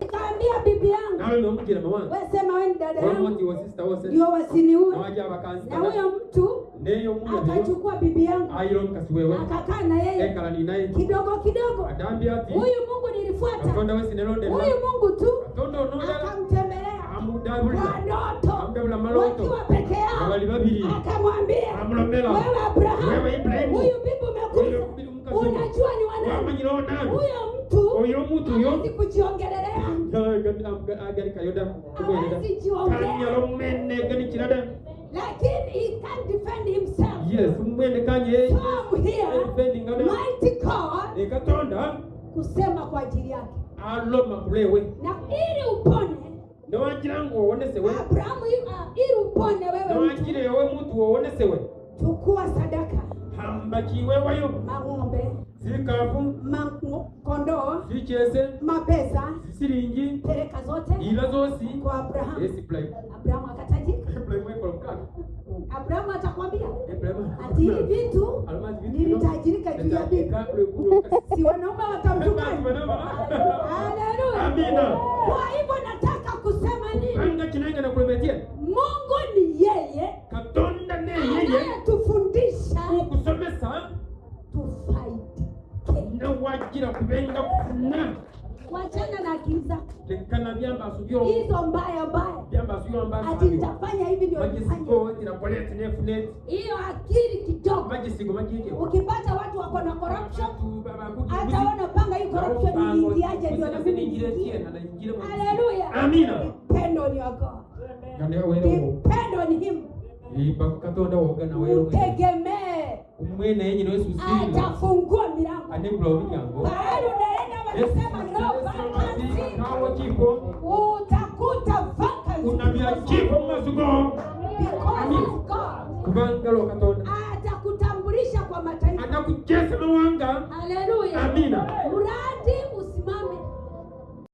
Kaambia bibi yangu. Nawe umemjira mama. Wewe sema wewe ni dada yangu. Wamoti wa sister wose. Ndio wasiniue. Na huyo mtu neyo mume akachukua bibi yangu. Ayiro mkasi wewe. Akakaa na yeye. Ekala ni naye. Kidogo. Adambia ati. Huyu Mungu nilifuata. Atonda wewe sinelonde. Huyu Mungu tu. Atonda onoda. Akamtembelea. Amudabula. Kwa ndoto. Amdabula maloto. Wakiwa peke yao. Wali babiri. Akamwambia. Amlomela. Wewe Abraham. Wewe Ibrahim. Huyu bibi umekufa. Unajua ni wanani? Huyo mtu. Huyo mtu huyo. Hawezi kujiongelelea. Agari kayoda. Hawezi jiongea. Kanyalo mene gani kirada. Lakini he can't defend himself. Yes, mwende kanye. Come here. Mighty God. Ekatonda. Kusema kwa ajili yake. Aloma kulewe. Na ili upone. Na wajirango wonesewe. Abrahamu ili upone wewe. Na wajire wewe mtu wonesewe. Chukua sadaka. Hambakiwe wayo. Mang'ombe. Zikafu. Kondoo. Zicheze. Mapesa. Siringi. Peleka zote. Ila zosi. Kwa Abrahamu. Yes, Ibrahim. Abrahamu akatajika. Ibrahim wewe kwa Abrahamu atakwambia. Ibrahim. Ati hivi vitu nilitajirika juu ya bibi. Si wanaume watamtukana. Haleluya. Amina. Kwa hivyo nataka kusema nini? Anga kinanga na kulemetia. Mungu ni yeye. Katonda ne yeye. Anatufundisha kusomesa tufaidike. Na wajira kubenga kufuna. Wachana na giza. Tekana byamba asubyo. Hizo mbaya. Byamba asubyo mbaya. Ati nitafanya hivi ndio nifanye. Majisigo ina polete nefunet. Hiyo akili kidogo. Majisigo majike. Ukipata watu wako na corruption. Hata wanapanga hii corruption iliingiaje ndio na mimi niingie. Haleluya. Amina. Depend on your God. Depend on him. Katonda woga na wewe. Utegemee. Umwene yenye na Yesu siri. Atafungua milango. Anebula milango. Bado naenda wanasema no vacancy. Kawa kifo. Utakuta vacancy. Unabia kifo masugo. Because of God. Kubangalo Katonda. Atakutambulisha kwa mataifa. Atakucheza mawanga. Haleluya. Amina.